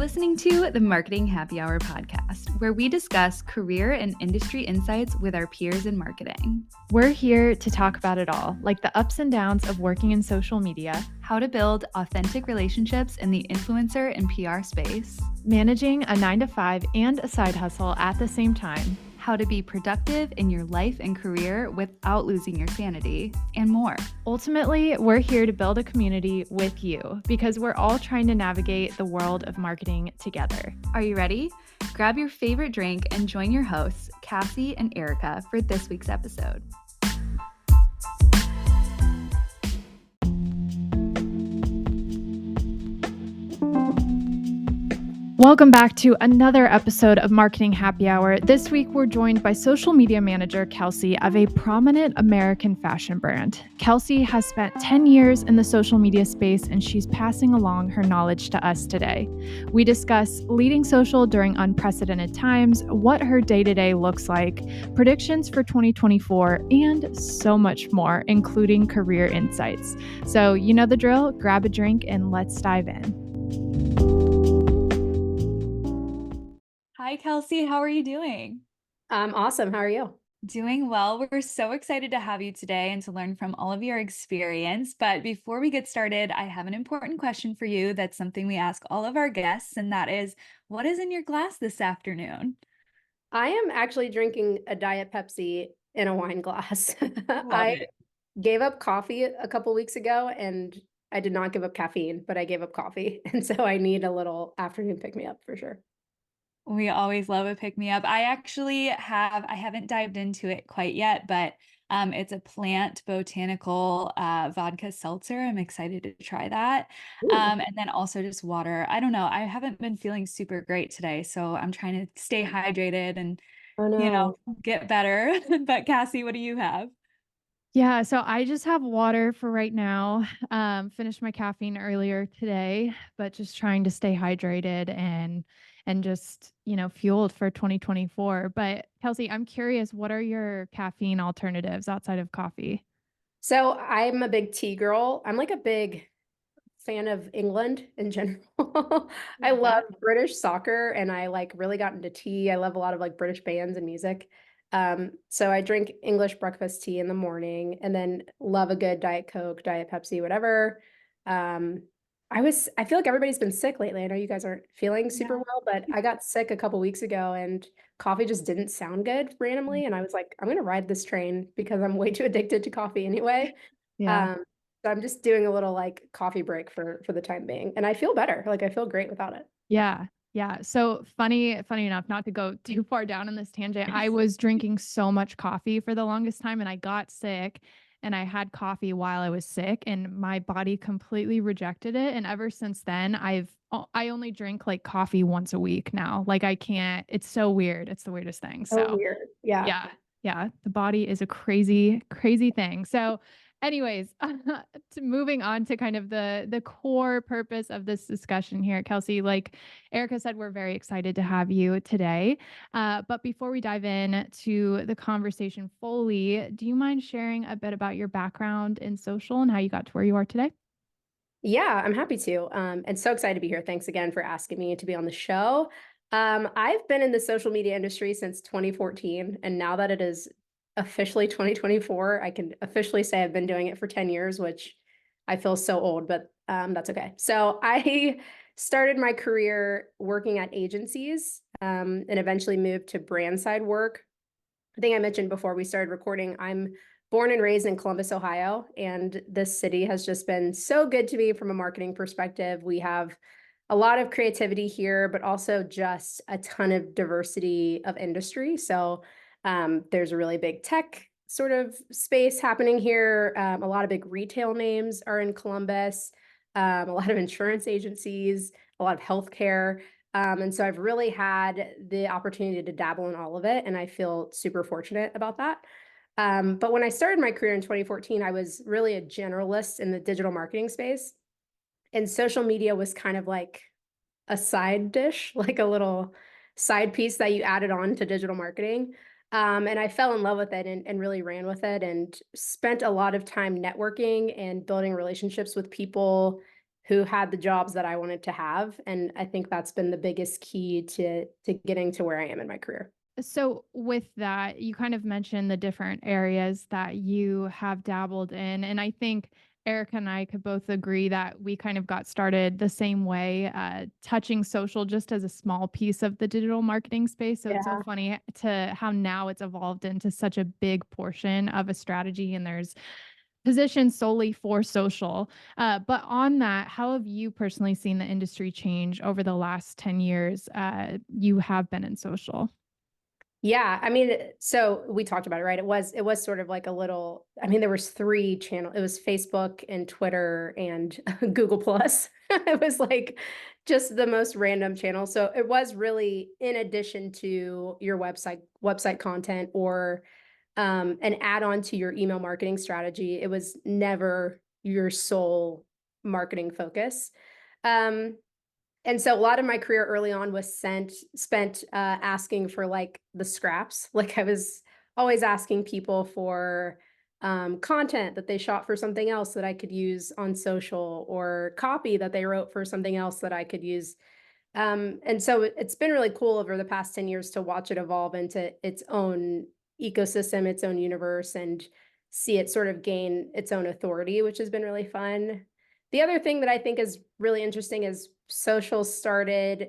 listening to the Marketing Happy Hour podcast, where we discuss career and industry insights with our peers in marketing. We're here to talk about it all, like the ups and downs of working in social media, how to build authentic relationships in the influencer and PR space, managing a 9-to-5 and a side hustle at the same time, how to be productive in your life and career without losing your sanity, and more. Ultimately, we're here to build a community with you because we're all trying to navigate the world of marketing together. Are you ready? Grab your favorite drink and join your hosts, Cassie and Erica, for this week's episode. Welcome back to another episode of Marketing Happy Hour. This week, we're joined by social media manager Kelsea of a prominent American fashion brand. Kelsea has spent 10 years in the social media space, and she's passing along her knowledge to us today. We discuss leading social during unprecedented times, what her day-to-day looks like, predictions for 2024, and so much more, including career insights. So you know the drill, grab a drink and let's dive in. Hi, Kelsea. How are you doing? I'm awesome. How are you? Doing well. We're so excited to have you today and to learn from all of your experience. But before we get started, I have an important question for you. That's something we ask all of our guests, and that is, what is in your glass this afternoon? I am actually drinking a Diet Pepsi in a wine glass. I it. gave up coffee a couple weeks ago, and I did not give up caffeine, but I gave up coffee. And so I need a little afternoon pick-me-up for sure. We always love a pick-me-up. I haven't dived into it quite yet, but it's a plant botanical vodka seltzer. I'm excited to try that. And then also just water. I don't know. I haven't been feeling super great today, so I'm trying to stay hydrated and, get better. But Cassie, what do you have? Yeah, so I just have water for right now. Finished my caffeine earlier today, but just trying to stay hydrated and just, fueled for 2024. But Kelsea, I'm curious, what are your caffeine alternatives outside of coffee? So I'm a big tea girl. I'm like a big fan of England in general. I love British soccer, and I really got into tea. I love a lot of British bands and music. So I drink English breakfast tea in the morning, and then love a good Diet Coke, Diet Pepsi, whatever. I feel like everybody's been sick lately. I know you guys aren't feeling super well, but I got sick a couple weeks ago, and coffee just didn't sound good randomly. And I was like, I'm gonna ride this train because I'm way too addicted to coffee anyway. Yeah. So I'm just doing a little coffee break for the time being, and I feel better. I feel great without it. Yeah. Yeah. So funny enough, not to go too far down on this tangent, I was drinking so much coffee for the longest time and I got sick and I had coffee while I was sick and my body completely rejected it. And ever since then, I only drink coffee once a week now. I can't, it's so weird. It's the weirdest thing. So weird. Yeah. Yeah. Yeah. The body is a crazy, crazy thing. So anyways, moving on to kind of the core purpose of this discussion here, Kelsea, like Erica said, we're very excited to have you today. But before we dive in to the conversation fully, do you mind sharing a bit about your background in social and how you got to where you are today? Yeah, I'm happy to. And so excited to be here. Thanks again for asking me to be on the show. I've been in the social media industry since 2014, and now that it is officially 2024, I can officially say I've been doing it for 10 years, which I feel so old, but that's okay. So I started my career working at agencies, and eventually moved to brand side work. I think I mentioned before we started recording, I'm born and raised in Columbus, Ohio, and this city has just been so good to me from a marketing perspective. We have a lot of creativity here, but also just a ton of diversity of industry. So there's a really big tech sort of space happening here. A lot of big retail names are in Columbus, a lot of insurance agencies, a lot of healthcare. And so I've really had the opportunity to dabble in all of it, and I feel super fortunate about that. But when I started my career in 2014, I was really a generalist in the digital marketing space. And social media was kind of like a side dish, like a little side piece that you added on to digital marketing. And I fell in love with it and really ran with it and spent a lot of time networking and building relationships with people who had the jobs that I wanted to have. And I think that's been the biggest key to getting to where I am in my career. So, with that, you kind of mentioned the different areas that you have dabbled in. And I think Erica and I could both agree that we kind of got started the same way, touching social just as a small piece of the digital marketing space. So, it's so Yeah. funny to how now it's evolved into such a big portion of a strategy. And there's positioned solely for social. But on that, how have you personally seen the industry change over the last 10 years you have been in social? Yeah, I mean, so we talked about it, right? It was sort of like a little, I mean, there was three channel. It was Facebook and Twitter and Google Plus. It was like just the most random channel. So it was really in addition to your website content or an add-on to your email marketing strategy. It was never your sole marketing focus. Um, and so a lot of my career early on was spent asking for like the scraps. Like I was always asking people for content that they shot for something else that I could use on social, or copy that they wrote for something else that I could use. And so it's been really cool over the past 10 years to watch it evolve into its own ecosystem, its own universe, and see it sort of gain its own authority, which has been really fun. The other thing that I think is really interesting is social started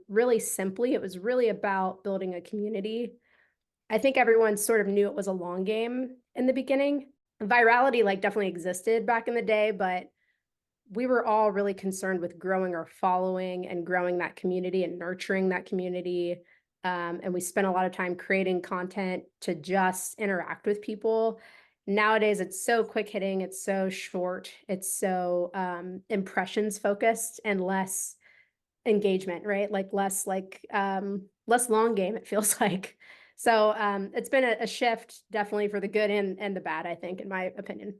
really simply. It was really about building a community. I think everyone sort of knew it was a long game in the beginning. Virality like definitely existed back in the day, but we were all really concerned with growing our following and growing that community and nurturing that community. And we spent a lot of time creating content to just interact with people. Nowadays, it's so quick hitting, it's so short, it's so impressions focused and less engagement, right? Like less long game, it feels like. So it's been a shift definitely for the good and the bad, I think, in my opinion.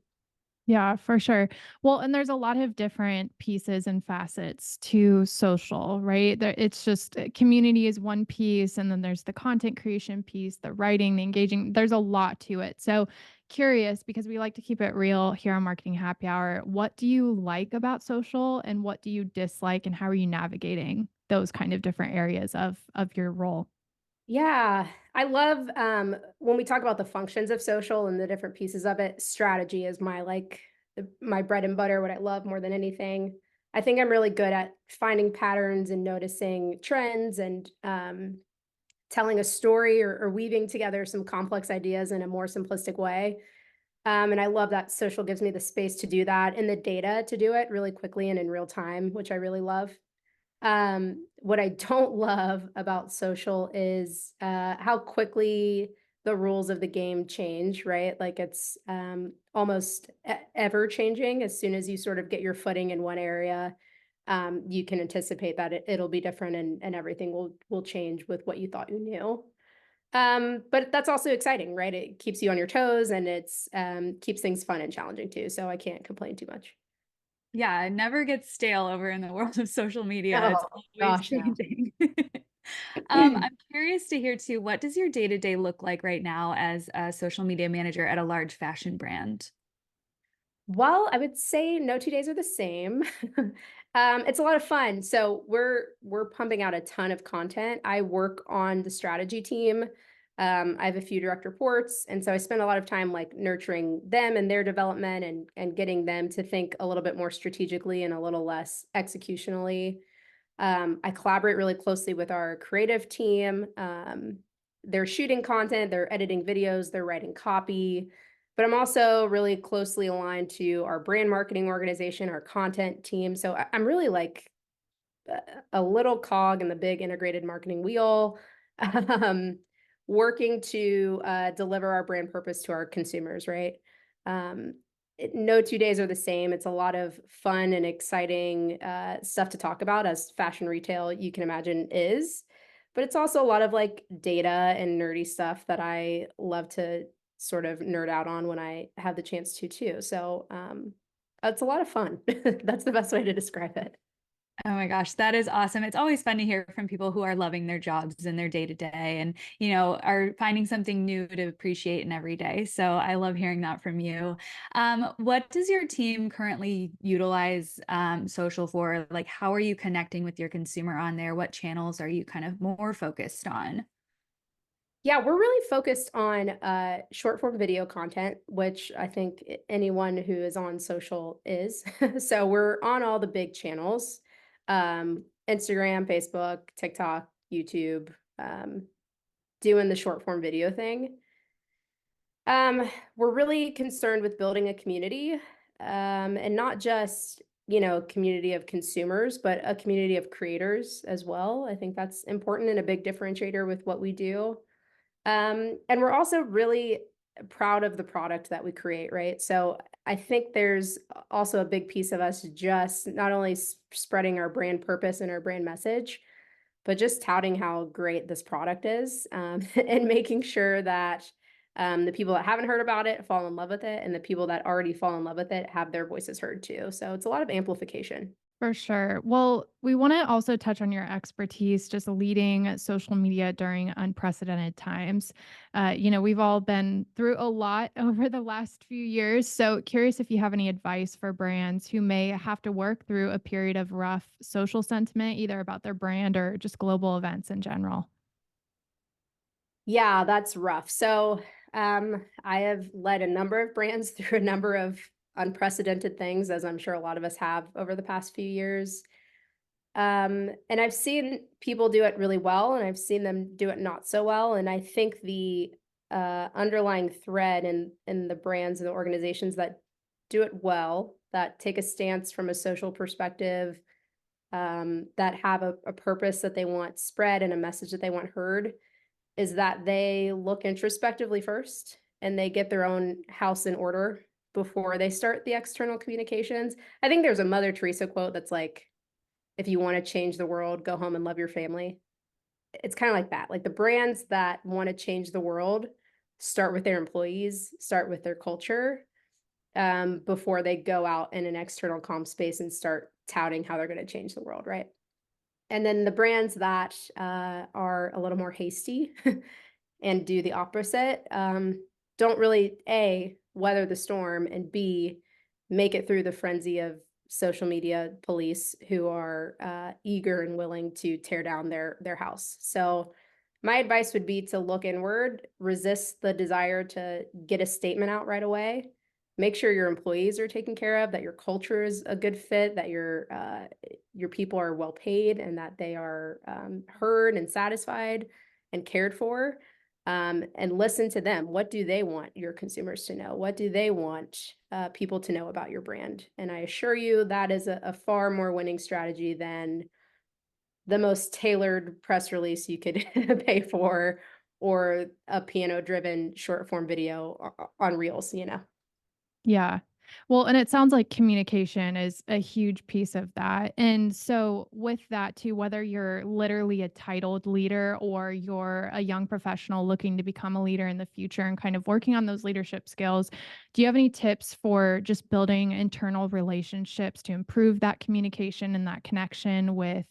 Yeah, for sure. Well, and there's a lot of different pieces and facets to social, right? It's just community is one piece, and then there's the content creation piece, the writing, the engaging. There's a lot to it. So, curious because we like to keep it real here on Marketing Happy Hour. What do you like about social, and what do you dislike, and how are you navigating those kind of different areas of your role? Yeah, I love when we talk about the functions of social and the different pieces of it, strategy is my bread and butter, what I love more than anything. I think I'm really good at finding patterns and noticing trends and telling a story, or weaving together some complex ideas in a more simplistic way. And I love that social gives me the space to do that and the data to do it really quickly and in real time, which I really love. What I don't love about social is how quickly the rules of the game change, right? Like it's almost ever changing. As soon as you sort of get your footing in one area, you can anticipate that it'll be different, and everything will change with what you thought you knew. But that's also exciting, right? It keeps you on your toes, and it's keeps things fun and challenging too. So I can't complain too much. Yeah, it never gets stale over in the world of social media. It's Oh always gosh, no. changing. I'm curious to hear too, what does your day-to-day look like right now as a social media manager at a large fashion brand? Well, I would say no 2 days are the same. It's a lot of fun. So we're pumping out a ton of content. I work on the strategy team. I have a few direct reports, and so I spend a lot of time like nurturing them and their development, and getting them to think a little bit more strategically and a little less executionally. I collaborate really closely with our creative team. They're shooting content, they're editing videos, they're writing copy, but I'm also really closely aligned to our brand marketing organization, our content team. So I'm really like a little cog in the big integrated marketing wheel, um, working to deliver our brand purpose to our consumers, right? Um, no 2 days are the same. It's a lot of fun and exciting stuff to talk about, as fashion retail, you can imagine, is. But it's also a lot of like data and nerdy stuff that I love to sort of nerd out on when I have the chance to too. So it's a lot of fun. That's the best way to describe it. Oh my gosh, that is awesome. It's always fun to hear from people who are loving their jobs and their day to day and, are finding something new to appreciate in every day. So I love hearing that from you. What does your team currently utilize social for? Like, how are you connecting with your consumer on there? What channels are you kind of more focused on? Yeah, we're really focused on short form video content, which I think anyone who is on social is. So we're on all the big channels, Instagram, Facebook, TikTok, YouTube, doing the short form video thing. We're really concerned with building a community, and not just, community of consumers, but a community of creators as well. I think that's important and a big differentiator with what we do. And we're also really proud of the product that we create, right? So I think there's also a big piece of us just not only spreading our brand purpose and our brand message, but just touting how great this product is, and making sure that the people that haven't heard about it fall in love with it, and the people that already fall in love with it have their voices heard too. So it's a lot of amplification. For sure. Well, we want to also touch on your expertise just leading social media during unprecedented times. We've all been through a lot over the last few years. So, curious if you have any advice for brands who may have to work through a period of rough social sentiment, either about their brand or just global events in general. Yeah, that's rough. So, I have led a number of brands through a number of unprecedented things, as I'm sure a lot of us have over the past few years. And I've seen people do it really well, and I've seen them do it not so well. And I think the underlying thread in the brands and the organizations that do it well, that take a stance from a social perspective, that have a purpose that they want spread and a message that they want heard, is that they look introspectively first and they get their own house in order before they start the external communications. I think there's a Mother Teresa quote that's like, if you want to change the world, go home and love your family. It's kind of like that. Like the brands that want to change the world start with their employees, start with their culture, before they go out in an external comm space and start touting how they're going to change the world, right? And then the brands that are a little more hasty and do the opposite, don't really A, weather the storm, and B, make it through the frenzy of social media police who are eager and willing to tear down their house. So my advice would be to look inward, resist the desire to get a statement out right away. Make sure your employees are taken care of, that your culture is a good fit, that your people are well paid, and that they are heard and satisfied and cared for. And listen to them. What do they want your consumers to know? What do they want people to know about your brand? And I assure you that is a far more winning strategy than the most tailored press release you could pay for, or a piano driven short form video on Reels. Yeah. Well, and it sounds like communication is a huge piece of that. And so, with that, too, whether you're literally a titled leader or you're a young professional looking to become a leader in the future and kind of working on those leadership skills, do you have any tips for just building internal relationships to improve that communication and that connection with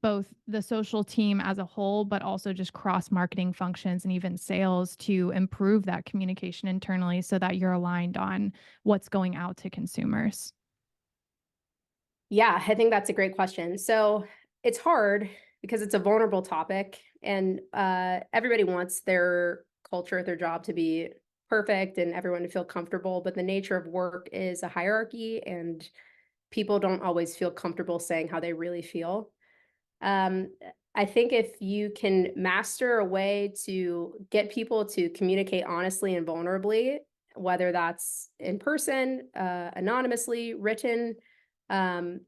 both the social team as a whole, but also just cross marketing functions and even sales to improve that communication internally so that you're aligned on what's going out to consumers? Yeah, I think that's a great question. So it's hard because it's a vulnerable topic, and everybody wants their culture, their job to be perfect and everyone to feel comfortable. But the nature of work is a hierarchy, and people don't always feel comfortable saying how they really feel. Um, I think if you can master a way to get people to communicate honestly and vulnerably, whether that's in person, anonymously, written, um,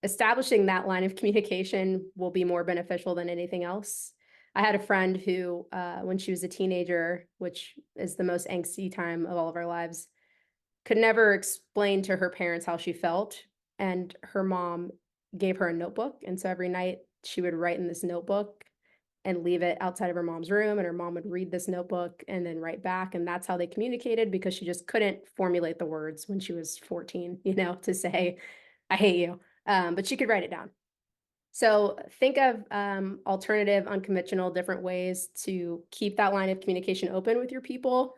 establishing that line of communication will be more beneficial than anything else. I had a friend who, when she was a teenager, which is the most angsty time of all of our lives, could never explain to her parents how she felt. And her mom gave her a notebook. And so every night she would write in this notebook and leave it outside of her mom's room. And her mom would read this notebook and then write back. And that's how they communicated, because she just couldn't formulate the words when she was 14, to say, I hate you. but she could write it down. So think of alternative, unconventional, different ways to keep that line of communication open with your people,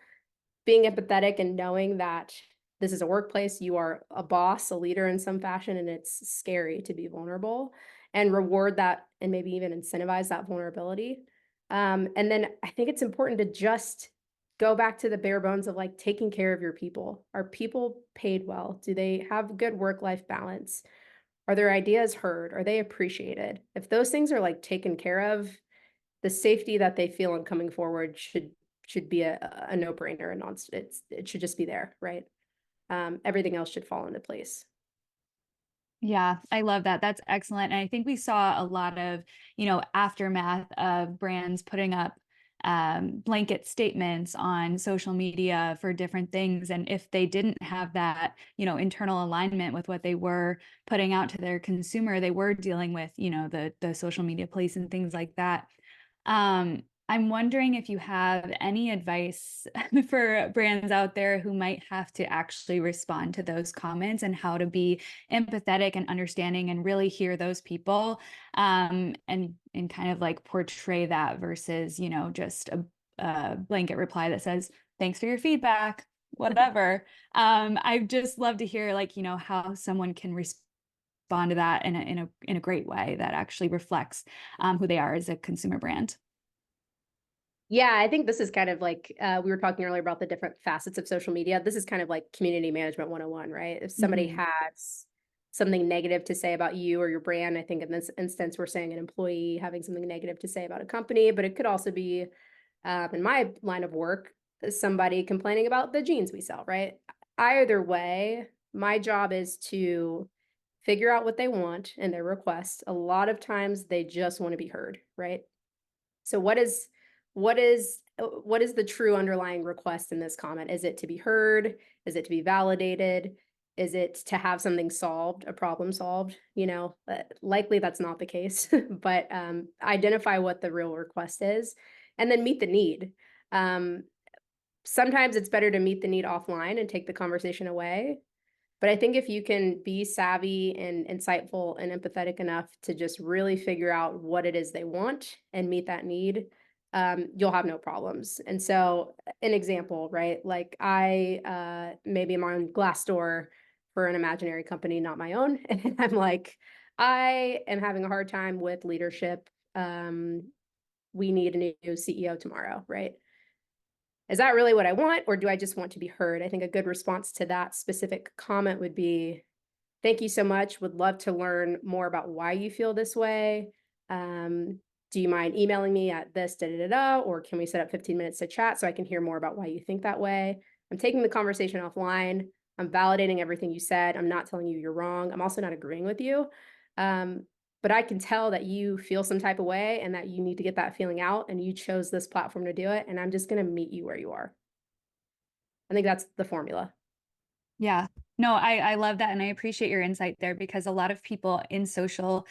being empathetic and knowing that this is a workplace, you are a boss, a leader in some fashion, and it's scary to be vulnerable, and reward that and maybe even incentivize that vulnerability. And then I think it's important to just go back to the bare bones of like taking care of your people. Are people paid well? Do they have good work-life balance? Are their ideas heard? Are they appreciated? If those things are like taken care of, the safety that they feel in coming forward should be a no-brainer, and it should just be there, right? Everything else should fall into place. Yeah, I love that. That's excellent. And I think we saw a lot of, aftermath of brands putting up blanket statements on social media for different things. And if they didn't have that, internal alignment with what they were putting out to their consumer, they were dealing with, the social media police and things like that. I'm wondering if you have any advice for brands out there who might have to actually respond to those comments, and how to be empathetic and understanding and really hear those people, and kind of like portray that versus, just a blanket reply that says, thanks for your feedback, whatever. I'd just love to hear, like, how someone can respond to that in a great way that actually reflects who they are as a consumer brand. Yeah, I think this is kind of like we were talking earlier about the different facets of social media. This is kind of like community management 101, right? If somebody Mhm. has something negative to say about you or your brand, I think in this instance, we're saying an employee having something negative to say about a company, but it could also be, in my line of work, somebody complaining about the jeans we sell, right? Either way, my job is to figure out what they want and their requests. A lot of times they just want to be heard, right? So what is the true underlying request in this comment? Is it to be heard? Is it to be validated? Is it to have something solved, a problem solved? Likely that's not the case, but identify what the real request is, and then meet the need. Um, Sometimes it's better to meet the need offline and take the conversation away. But I think if you can be savvy and insightful and empathetic enough to just really figure out what it is they want and meet that need, you'll have no problems. And so, an example, right? Like maybe I'm on Glassdoor for an imaginary company, not my own, and I'm like, I am having a hard time with leadership. We need a new CEO tomorrow, right? Is that really what I want, or do I just want to be heard? I think a good response to that specific comment would be, thank you so much. Would love to learn more about why you feel this way. Do you mind emailing me at this, da, da, da, da, or can we set up 15 minutes to chat so I can hear more about why you think that way? I'm taking the conversation offline. I'm validating everything you said. I'm not telling you you're wrong. I'm also not agreeing with you. But I can tell that you feel some type of way and that you need to get that feeling out, and you chose this platform to do it. And I'm just going to meet you where you are. I think that's the formula. Yeah. No, I love that. And I appreciate your insight there, because a lot of people in social,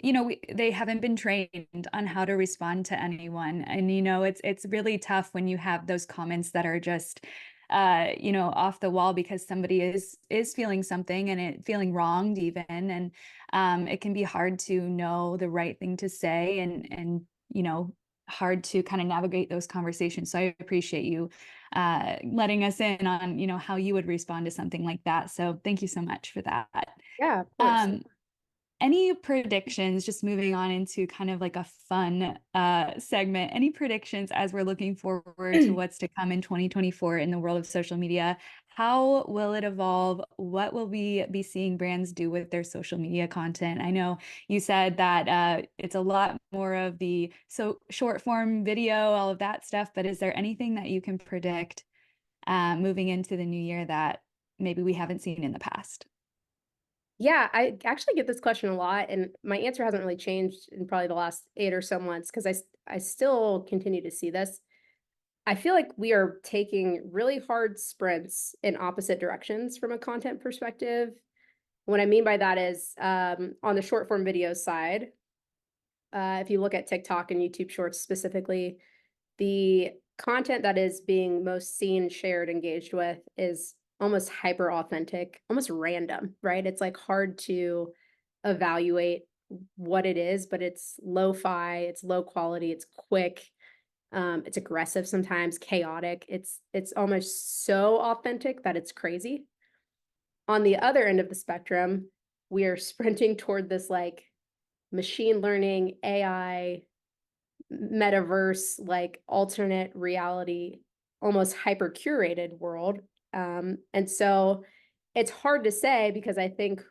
they haven't been trained on how to respond to anyone. And, it's really tough when you have those comments that are just, off the wall because somebody is feeling something and feeling wronged even. And it can be hard to know the right thing to say, and, hard to kind of navigate those conversations. So I appreciate you letting us in on, how you would respond to something like that. So thank you so much for that. Yeah, of course. Um, any predictions, just moving on into kind of like a fun segment, any predictions as we're looking forward to what's to come in 2024 in the world of social media? How will it evolve? What will we be seeing brands do with their social media content? I know you said that it's a lot more of the short form video, all of that stuff, but is there anything that you can predict moving into the new year that maybe we haven't seen in the past? Yeah, I actually get this question a lot, and my answer hasn't really changed in probably the last 8 or so months, because I still continue to see this. I feel like we are taking really hard sprints in opposite directions from a content perspective. What I mean by that is, on the short form video side, if you look at TikTok and YouTube Shorts specifically, the content that is being most seen, shared, engaged with is almost hyper authentic, almost random, right? It's like hard to evaluate what it is, but it's lo-fi, it's low quality, it's quick, it's aggressive sometimes, chaotic. It's almost so authentic that it's crazy. On the other end of the spectrum, we are sprinting toward this like machine learning, AI, metaverse, like alternate reality, almost hyper curated world. And so it's hard to say because I think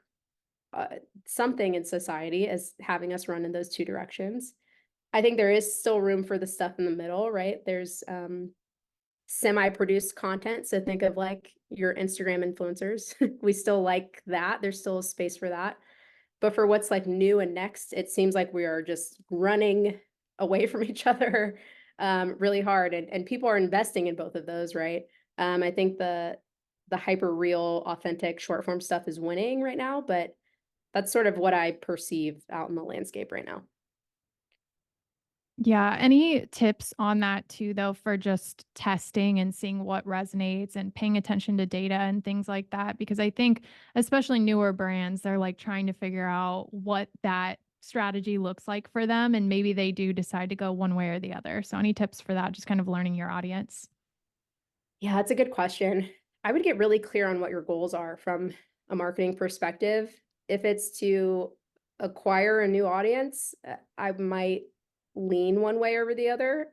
something in society is having us run in those two directions. I think there is still room for the stuff in the middle, right? There's semi-produced content. So think of like your Instagram influencers. We still like that. There's still a space for that. But for what's like new and next, it seems like we are just running away from each other really hard. And people are investing in both of those, right? I think the hyper real, authentic short form stuff is winning right now, but that's sort of what I perceive out in the landscape right now. Yeah. Any tips on that too, though, for just testing and seeing what resonates and paying attention to data and things like that? Because I think, especially newer brands, they're like trying to figure out what that strategy looks like for them. And maybe they do decide to go one way or the other. So, any tips for that? Just kind of learning your audience. Yeah, that's a good question. I would get really clear on what your goals are from a marketing perspective. If it's to acquire a new audience, I might lean one way over the other.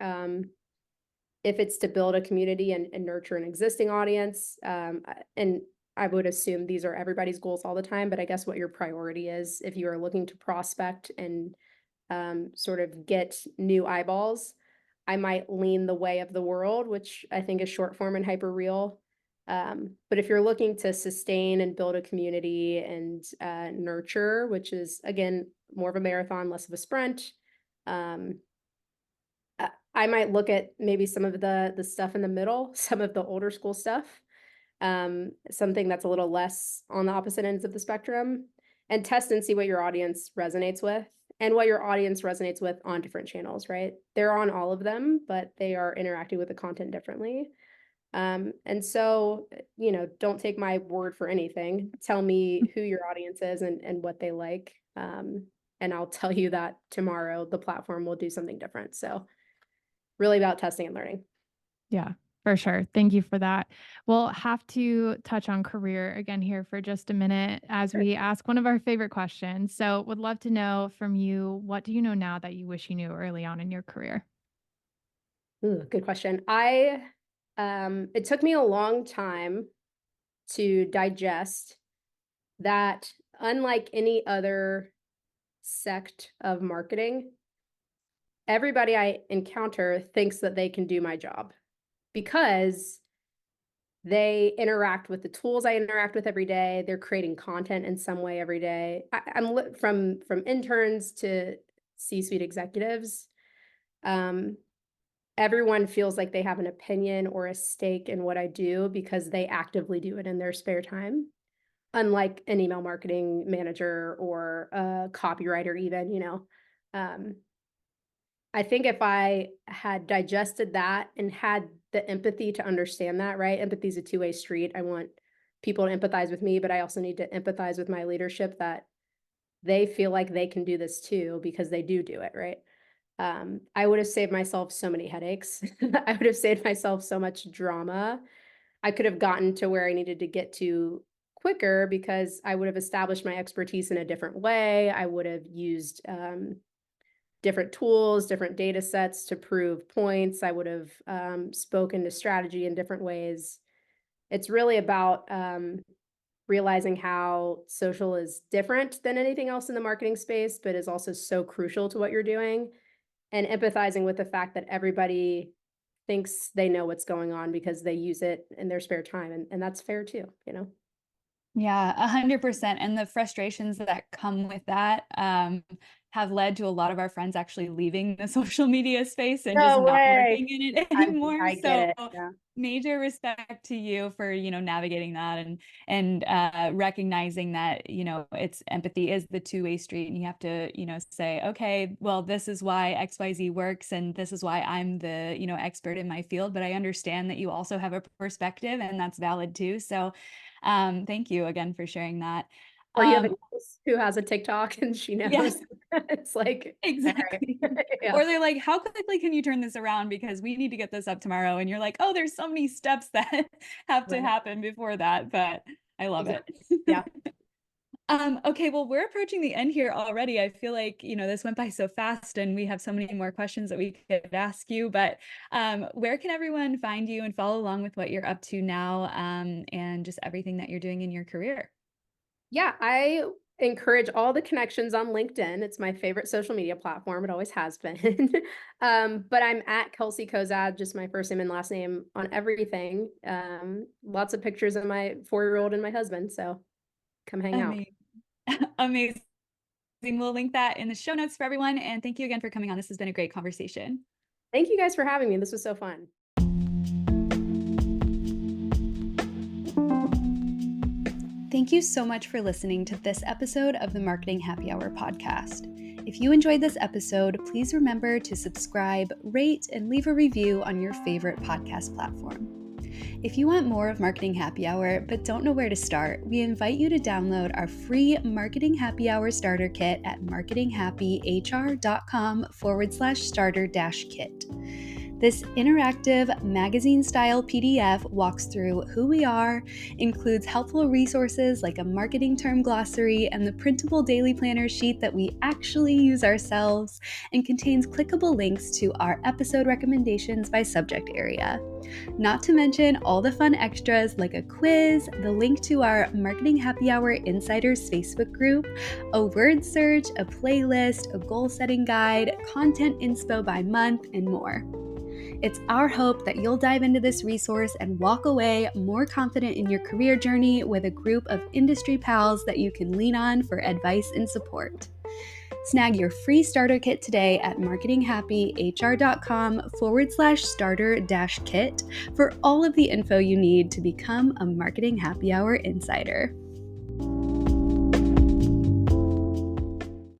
If it's to build a community and nurture an existing audience, and I would assume these are everybody's goals all the time, but I guess what your priority is if you are looking to prospect and sort of get new eyeballs, I might lean the way of the world, which I think is short form and hyper real. But if you're looking to sustain and build a community and nurture, which is again more of a marathon, less of a sprint, um, I might look at maybe some of the stuff in the middle, some of the older school stuff, something that's a little less on the opposite ends of the spectrum, and test and see what your audience resonates with and what your audience resonates with on different channels, right? They're on all of them, but they are interacting with the content differently. And so, don't take my word for anything. Tell me who your audience is and what they like. And I'll tell you that tomorrow the platform will do something different. So really about testing and learning. Yeah, for sure. Thank you for that. We'll have to touch on career again here for just a minute as Sure. we ask one of our favorite questions. So, would love to know from you, what do you know now that you wish you knew early on in your career? Ooh, good question. It took me a long time to digest that unlike any other sect of marketing, everybody I encounter thinks that they can do my job because they interact with the tools I interact with every day. They're creating content in some way every day. From interns to C-suite executives. Everyone feels like they have an opinion or a stake in what I do because they actively do it in their spare time. Unlike an email marketing manager or a copywriter, even. Um, I think if I had digested that and had the empathy to understand that, right? Empathy is a two-way street. I want people to empathize with me, but I also need to empathize with my leadership that they feel like they can do this too because they do it, right? I would have saved myself so many headaches. I would have saved myself so much drama. I could have gotten to where I needed to get to quicker because I would have established my expertise in a different way. I would have used different tools, different data sets to prove points. I would have spoken to strategy in different ways. It's really about realizing how social is different than anything else in the marketing space, but is also so crucial to what you're doing, and empathizing with the fact that everybody thinks they know what's going on because they use it in their spare time. And that's fair too. Yeah, 100%. And the frustrations that come with that have led to a lot of our friends actually leaving the social media space and just No not way. working in it I, anymore. I get So it. Yeah. major respect to you for, navigating that and recognizing that, it's empathy is the two-way street, and you have to, say, okay, well, this is why XYZ works, and this is why I'm the, expert in my field, but I understand that you also have a perspective, and that's valid too. So thank you again for sharing that. Or you have a niece who has a TikTok and she knows. Yeah. It's like, all Exactly. right. Yeah. Or they're like, how quickly can you turn this around? Because we need to get this up tomorrow. And you're like, oh, there's so many steps that have to Right. happen before that. But I love it. Yeah. Okay, well, we're approaching the end here already. I feel like, this went by so fast and we have so many more questions that we could ask you, but where can everyone find you and follow along with what you're up to now, and just everything that you're doing in your career? Yeah, I encourage all the connections on LinkedIn. It's my favorite social media platform. It always has been. But I'm at Kelsey Cozad, just my first name and last name on everything. Lots of pictures of my 4-year-old and my husband. So come hang out. Amazing. Amazing. We'll link that in the show notes for everyone. And thank you again for coming on. This has been a great conversation. Thank you guys for having me. This was so fun. Thank you so much for listening to this episode of the Marketing Happy Hour podcast. If you enjoyed this episode, please remember to subscribe, rate, and leave a review on your favorite podcast platform. If you want more of Marketing Happy Hour but don't know where to start, we invite you to download our free Marketing Happy Hour starter kit at marketinghappyhr.com/starter-kit. This interactive magazine-style PDF walks through who we are, includes helpful resources like a marketing term glossary and the printable daily planner sheet that we actually use ourselves, and contains clickable links to our episode recommendations by subject area. Not to mention all the fun extras like a quiz, the link to our Marketing Happy Hour Insiders Facebook group, a word search, a playlist, a goal-setting guide, content inspo by month, and more. It's our hope that you'll dive into this resource and walk away more confident in your career journey with a group of industry pals that you can lean on for advice and support. Snag your free starter kit today at marketinghappyhr.com/starter-kit for all of the info you need to become a Marketing Happy Hour insider.